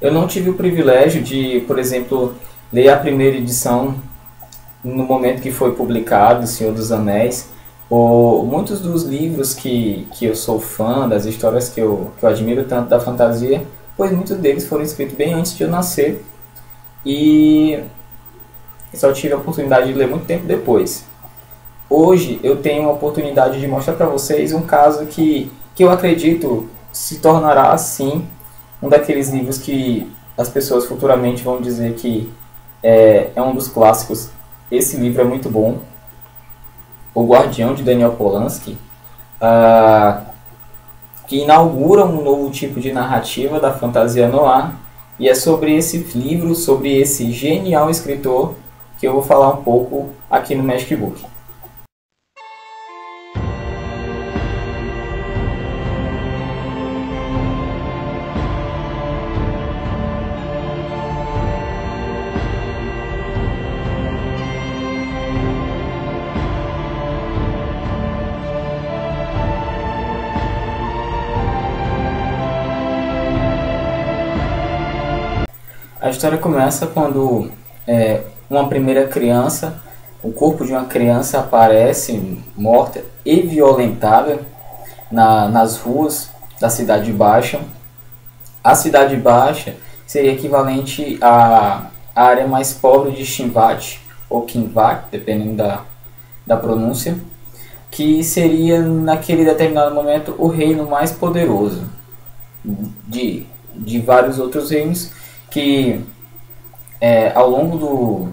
Eu não tive o privilégio de, por exemplo, ler a primeira edição no momento que foi publicado O Senhor dos Anéis, ou muitos dos livros que eu sou fã, das histórias que eu admiro tanto da fantasia, pois muitos deles foram escritos bem antes de eu nascer e só tive a oportunidade de ler muito tempo depois. Hoje eu tenho a oportunidade de mostrar para vocês um caso que eu acredito se tornará assim um daqueles livros que as pessoas futuramente vão dizer que é um dos clássicos. Esse livro é muito bom, O Guardião, de Daniel Polanski, ah, que inaugura um novo tipo de narrativa da fantasia noir, e é sobre esse livro, sobre esse genial escritor, que eu vou falar um pouco aqui no Magic Book. A história começa quando uma primeira criança, o corpo de uma criança aparece morta e violentada nas ruas da Cidade Baixa. A Cidade Baixa seria equivalente à área mais pobre de Shinvat, ou Kinvat, dependendo da pronúncia, que seria naquele determinado momento o reino mais poderoso de vários outros reinos que ao longo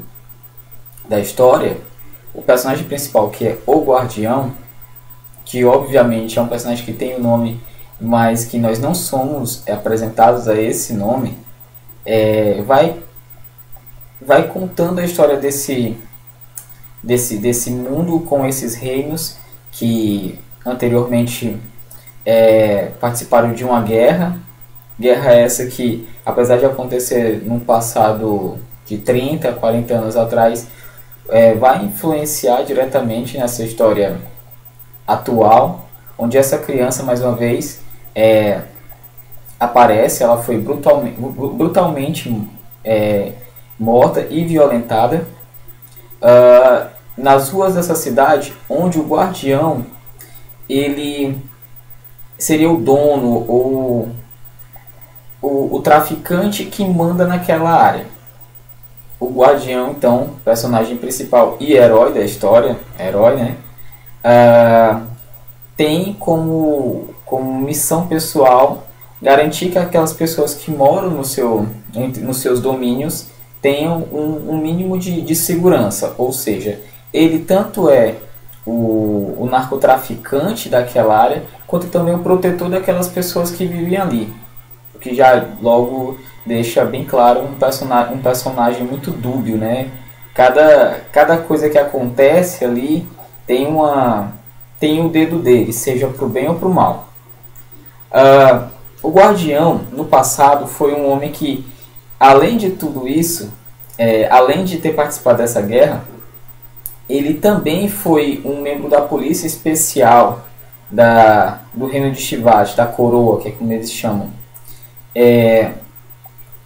da história, o personagem principal, que é o Guardião, que obviamente é um personagem que tem o nome, mas que nós não somos apresentados a esse nome, vai contando a história desse mundo com esses reinos que anteriormente participaram de uma guerra. Guerra essa que, apesar de acontecer num passado de 30, 40 anos atrás, vai influenciar diretamente nessa história atual, onde essa criança, mais uma vez, aparece. Ela foi brutalmente morta e violentada nas ruas dessa cidade, onde o Guardião ele seria o dono ou o traficante que manda naquela área. O Guardião, então, personagem principal e herói da história, herói, né? Tem como missão pessoal garantir que aquelas pessoas que moram nos seus domínios tenham um mínimo de segurança. Ou seja, ele tanto é o narcotraficante daquela área, quanto também o protetor daquelas pessoas que vivem ali. O que já logo deixa bem claro um personagem muito dúbio, né? Cada coisa que acontece ali tem o dedo dele, seja para o bem ou para o mal. O Guardião, no passado, foi um homem que, além de tudo isso, além de ter participado dessa guerra, ele também foi um membro da polícia especial do reino de Shivat, da coroa, que é como eles chamam.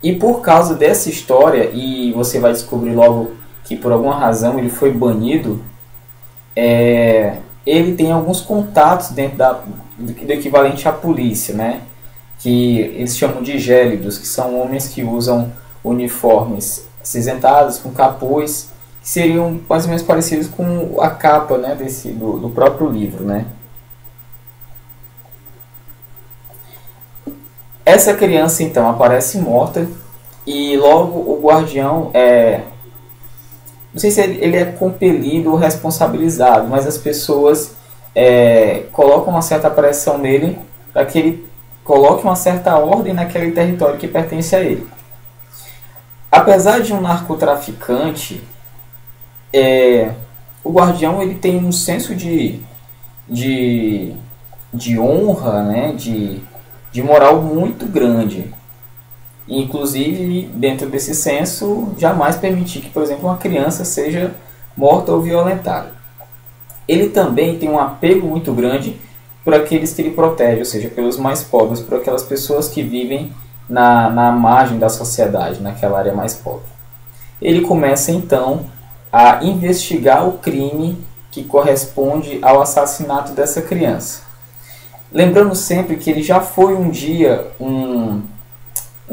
E por causa dessa história, e você vai descobrir logo que por alguma razão ele foi banido, ele tem alguns contatos dentro do equivalente à polícia, né? Que eles chamam de gélidos, que são homens que usam uniformes acinzentados, com capuz, que seriam mais ou menos parecidos com a capa, né, do próprio livro, né? Essa criança então aparece morta e logo o Guardião não sei se ele é compelido ou responsabilizado, mas as pessoas colocam uma certa pressão nele para que ele coloque uma certa ordem naquele território que pertence a ele. Apesar de um narcotraficante, o Guardião ele tem um senso de honra, né, de moral muito grande. Inclusive, dentro desse senso, jamais permitir que, por exemplo, uma criança seja morta ou violentada. Ele também tem um apego muito grande por aqueles que ele protege, ou seja, pelos mais pobres, por aquelas pessoas que vivem na margem da sociedade, naquela área mais pobre. Ele começa então a investigar o crime que corresponde ao assassinato dessa criança. Lembrando sempre que ele já foi um dia um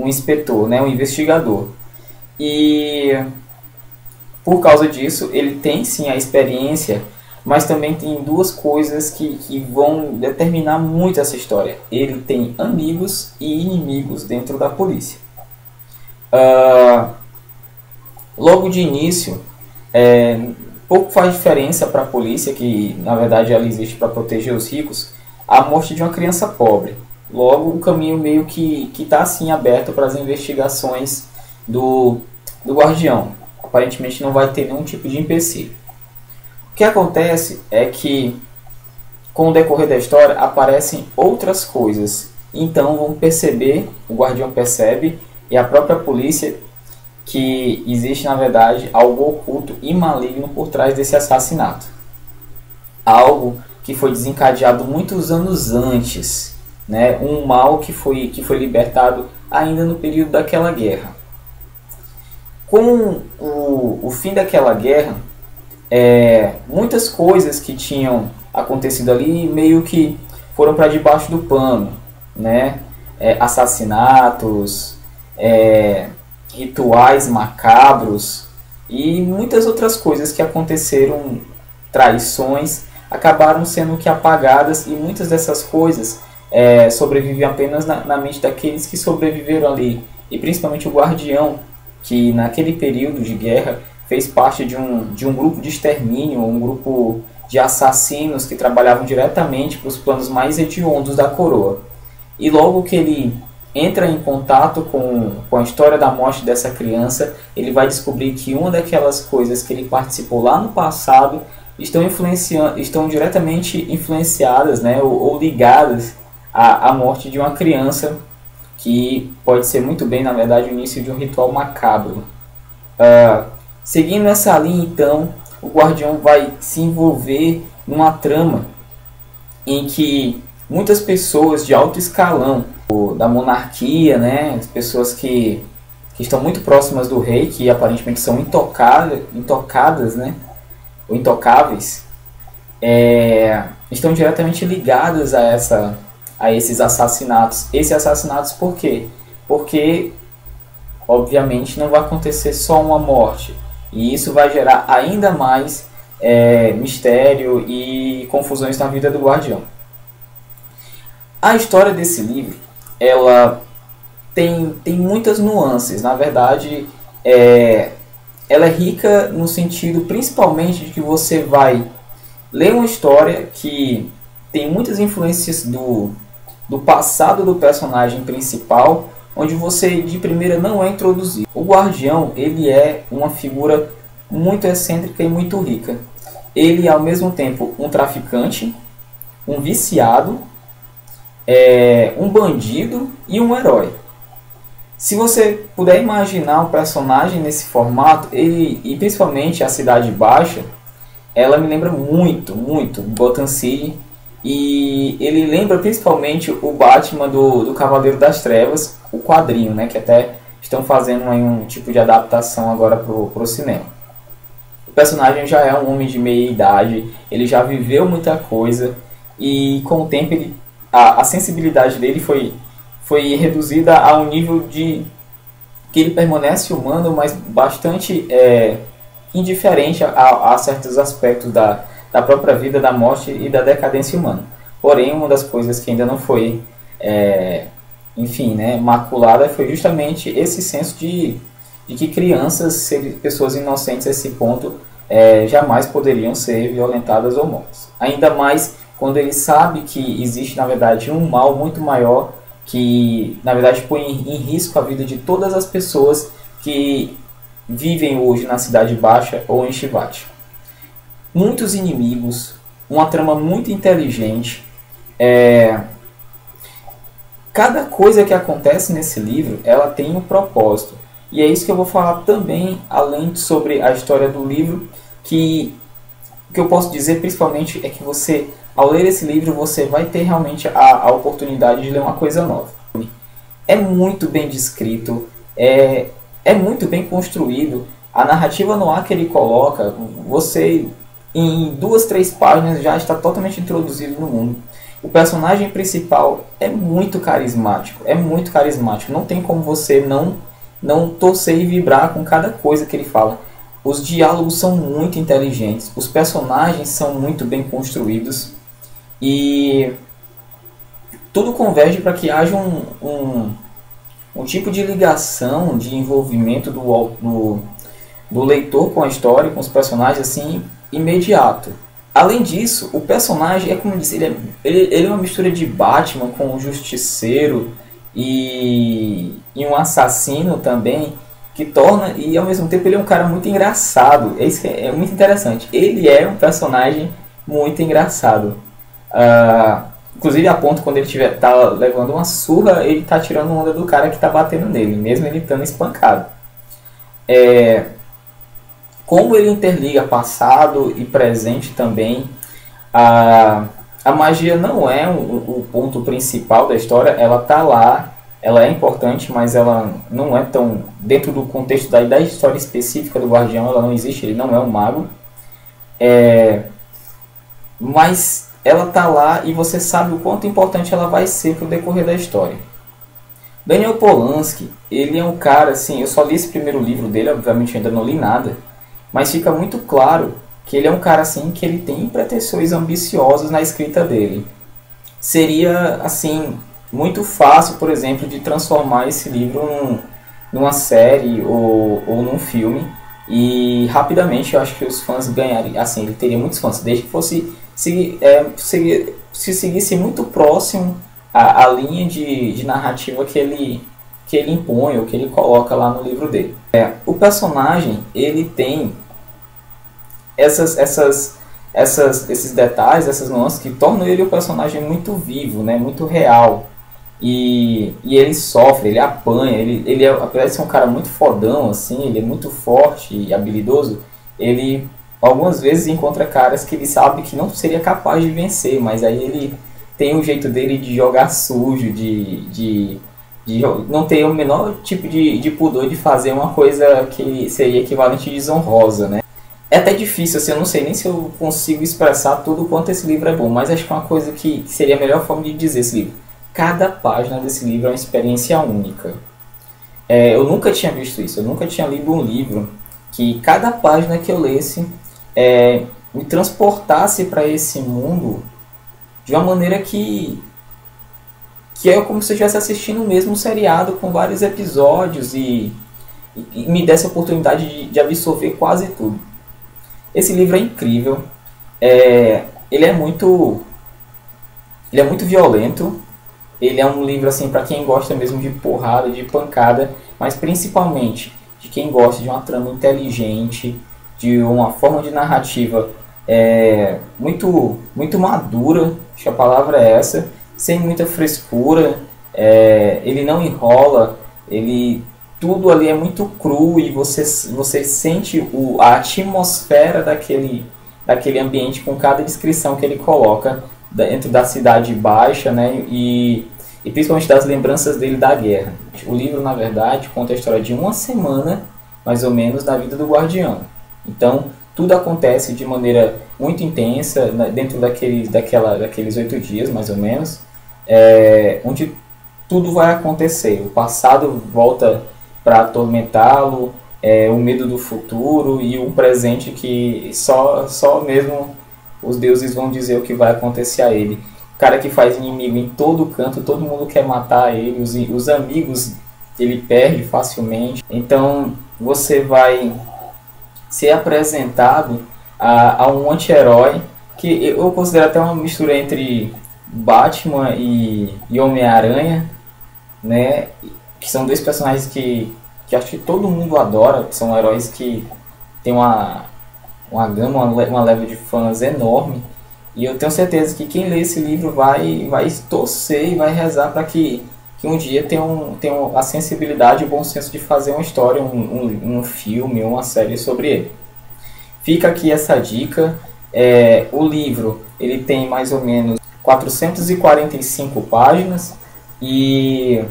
inspetor, né, um investigador. E por causa disso, ele tem sim a experiência, mas também tem duas coisas que vão determinar muito essa história. Ele tem amigos e inimigos dentro da polícia. Logo de início, pouco faz diferença para a polícia, que na verdade ela existe para proteger os ricos, a morte de uma criança pobre. Logo, o caminho meio que está assim aberto para as investigações do guardião. Aparentemente não vai ter nenhum tipo de empecilho. O que acontece é que, com o decorrer da história, aparecem outras coisas. Então vão perceber, o guardião percebe, e a própria polícia, que existe na verdade algo oculto e maligno por trás desse assassinato. Algo que foi desencadeado muitos anos antes, né? Um mal que foi libertado ainda no período daquela guerra. Com o fim daquela guerra, muitas coisas que tinham acontecido ali meio que foram para debaixo do pano, né? Assassinatos, rituais macabros e muitas outras coisas que aconteceram, traições, acabaram sendo que apagadas, e muitas dessas coisas sobrevivem apenas na mente daqueles que sobreviveram ali, e principalmente o guardião, que naquele período de guerra fez parte de um grupo de extermínio, um grupo de assassinos que trabalhavam diretamente para os planos mais hediondos da coroa. E logo que ele entra em contato com a história da morte dessa criança, ele vai descobrir que uma daquelas coisas que ele participou lá no passado estão diretamente influenciadas, né, ou ligadas à morte de uma criança, que pode ser muito bem, na verdade, o início de um ritual macabro. Seguindo essa linha, então, o guardião vai se envolver numa trama em que muitas pessoas de alto escalão da monarquia, né, as pessoas que estão muito próximas do rei, que aparentemente são intocadas, né, ou intocáveis, estão diretamente ligadas a esses assassinatos. Esses assassinatos por quê? Porque, obviamente, não vai acontecer só uma morte. E isso vai gerar ainda mais mistério e confusões na vida do guardião. A história desse livro, ela tem muitas nuances. Na verdade, ela é rica no sentido principalmente de que você vai ler uma história que tem muitas influências do passado do personagem principal, onde você de primeira não é introduzido. O guardião, ele é uma figura muito excêntrica e muito rica. Ele é ao mesmo tempo um traficante, um viciado, um bandido e um herói. Se você puder imaginar um personagem nesse formato, e principalmente a Cidade Baixa, ela me lembra muito Gotham City, e ele lembra principalmente o Batman do Cavaleiro das Trevas, o quadrinho, né, que até estão fazendo aí um tipo de adaptação agora pro cinema. O personagem já é um homem de meia idade, ele já viveu muita coisa, e com o tempo a sensibilidade dele foi reduzida a um nível de que ele permanece humano, mas bastante indiferente a certos aspectos da própria vida, da morte e da decadência humana. Porém, uma das coisas que ainda não foi maculada foi justamente esse senso de que crianças, pessoas inocentes a esse ponto, jamais poderiam ser violentadas ou mortas. Ainda mais quando ele sabe que existe, na verdade, um mal muito maior que, na verdade, põe em risco a vida de todas as pessoas que vivem hoje na Cidade Baixa ou em Shivati. Muitos inimigos, uma trama muito inteligente. Cada coisa que acontece nesse livro, ela tem um propósito. E é isso que eu vou falar também, além sobre a história do livro, que o que eu posso dizer principalmente é que você, ao ler esse livro, você vai ter realmente a oportunidade de ler uma coisa nova. é muito bem descrito, é muito bem construído. A narrativa no ar que ele coloca, você em 2, 3 páginas já está totalmente introduzido no mundo. O personagem principal é muito carismático, não tem como você não torcer e vibrar com cada coisa que ele fala. Os diálogos são muito inteligentes, os personagens são muito bem construídos e tudo converge para que haja um tipo de ligação, de envolvimento do leitor com a história, com os personagens, assim, imediato. Além disso, o personagem, como eu disse, ele é uma mistura de Batman com um justiceiro e um assassino também, que torna, e ao mesmo tempo ele é um cara muito engraçado. Isso que é muito interessante. Ele é um personagem muito engraçado. Inclusive a ponto, quando ele tá levando uma surra, ele tá tirando onda do cara que tá batendo nele, mesmo ele estando espancado. Como ele interliga passado e presente também, a magia não é o ponto principal da história, ela tá lá, ela é importante, mas ela não é tão... Dentro do contexto da história específica do Guardião, ela não existe, ele não é um mago. Mas ela tá lá e você sabe o quanto importante ela vai ser pro decorrer da história. Daniel Polanski, ele é um cara, assim, eu só li esse primeiro livro dele, obviamente ainda não li nada, mas fica muito claro que ele é um cara, assim, que ele tem pretensões ambiciosas na escrita dele. Seria, assim, muito fácil, por exemplo, de transformar esse livro numa série ou num filme, e rapidamente eu acho que os fãs ganhariam, assim, ele teria muitos fãs, desde que fosse se seguisse muito próximo à linha de narrativa que ele impõe, ou que ele coloca lá no livro dele. O personagem, ele tem esses detalhes, essas nuances que tornam ele um personagem muito vivo, né, muito real. E ele sofre, ele apanha, apesar de ser um cara muito fodão, assim, ele é muito forte e habilidoso, ele algumas vezes encontra caras que ele sabe que não seria capaz de vencer, mas aí ele tem um jeito dele de jogar sujo, de não ter o menor tipo de pudor de fazer uma coisa que seria equivalente desonrosa, né? É até difícil, assim, eu não sei nem se eu consigo expressar tudo o quanto esse livro é bom, mas acho que é uma coisa que seria a melhor forma de dizer esse livro. Cada página desse livro é uma experiência única. Eu nunca tinha visto isso, eu nunca tinha lido um livro que cada página que eu lesse me transportasse para esse mundo de uma maneira que é como se eu estivesse assistindo o mesmo seriado com vários episódios e me desse a oportunidade de absorver quase tudo. Esse livro é incrível, ele é muito violento, ele é um livro assim para quem gosta mesmo de porrada, de pancada, mas principalmente de quem gosta de uma trama inteligente, de uma forma de narrativa muito, muito madura, acho que a palavra é essa, sem muita frescura, ele não enrola, tudo ali é muito cru e você sente a atmosfera daquele ambiente com cada descrição que ele coloca dentro da cidade baixa, né, e principalmente das lembranças dele da guerra. O livro, na verdade, conta a história de uma semana, mais ou menos, da vida do Guardião. Então, tudo acontece de maneira muito intensa, né, dentro daqueles 8 dias, mais ou menos, onde tudo vai acontecer. O passado volta para atormentá-lo, o medo do futuro e o presente que só mesmo os deuses vão dizer o que vai acontecer a ele. O cara que faz inimigo em todo canto, todo mundo quer matar ele, os amigos ele perde facilmente. Então você vai ser apresentado a um anti-herói que eu considero até uma mistura entre Batman e Homem-Aranha, né? Que são dois personagens que acho que todo mundo adora, que são heróis que tem uma gama, uma leva de fãs enorme. E eu tenho certeza que quem lê esse livro vai torcer e vai rezar para que um dia tenha a sensibilidade e o bom senso de fazer uma história, um filme, uma série sobre ele. Fica aqui essa dica. O livro ele tem mais ou menos 445 páginas e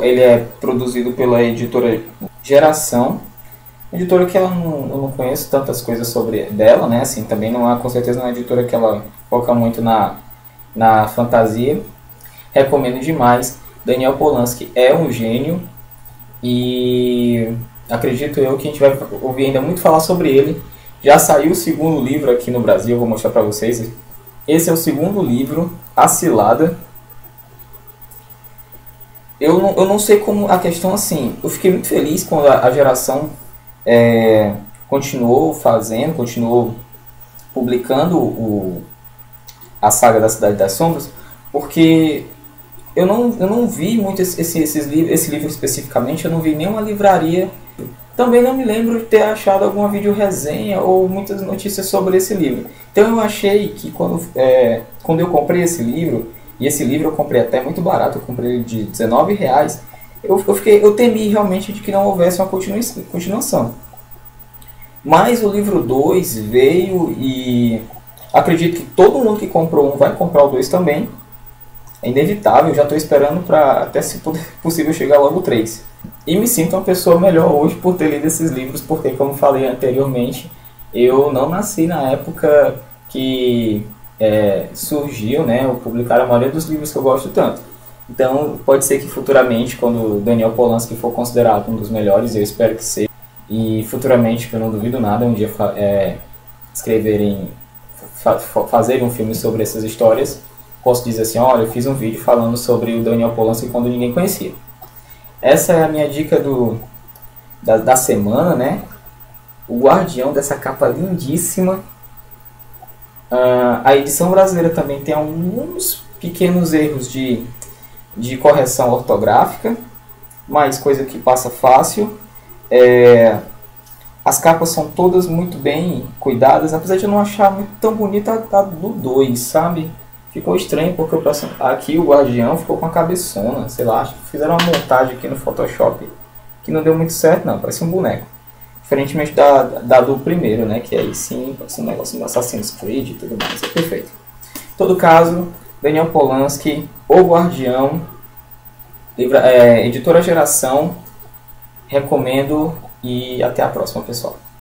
Ele é produzido pela editora Geração, editora que eu não conheço tantas coisas sobre dela, né? Assim, também não há, com certeza, uma editora que ela foca muito na fantasia. Recomendo demais. Daniel Polanski é um gênio e acredito eu que a gente vai ouvir ainda muito falar sobre ele. Já saiu o segundo livro aqui no Brasil, eu vou mostrar para vocês. Esse é o segundo livro, A Cilada. Eu não sei como a questão assim. Eu fiquei muito feliz quando a Geração continuou fazendo, continuou publicando a saga da Cidade das Sombras, porque eu não vi muito esse livro especificamente, eu não vi nenhuma livraria. Também não me lembro de ter achado alguma vídeo resenha ou muitas notícias sobre esse livro. Então eu achei que quando eu comprei esse livro, e esse livro eu comprei até muito barato, eu comprei ele de R$19, eu temi realmente de que não houvesse uma continuação. Mas o livro 2 veio e acredito que todo mundo que comprou um vai comprar o 2 também. É inevitável, já estou esperando para até se possível chegar logo o 3. E me sinto uma pessoa melhor hoje por ter lido esses livros, porque como falei anteriormente, eu não nasci na época que surgiu, né, ou publicaram a maioria dos livros que eu gosto tanto. Então pode ser que futuramente, quando Daniel Polanski for considerado um dos melhores, eu espero que seja, e futuramente, que eu não duvido nada, um dia fazerem um filme sobre essas histórias, posso dizer assim, olha, eu fiz um vídeo falando sobre o Daniel Polanski quando ninguém conhecia. Essa é a minha dica da semana, né? O Guardião, dessa capa lindíssima. A edição brasileira também tem alguns pequenos erros de correção ortográfica, mas coisa que passa fácil. As capas são todas muito bem cuidadas, apesar de eu não achar muito tão bonita a do 2, sabe? Ficou estranho porque aqui o Guardião ficou com a cabeçona, sei lá, acho que fizeram uma montagem aqui no Photoshop que não deu muito certo não, parece um boneco. Diferentemente da do primeiro, né, que aí sim, parece um negócio de Assassin's Creed e tudo mais, é perfeito. Em todo caso, Daniel Polanski, O Guardião, editora Geração, recomendo e até a próxima, pessoal.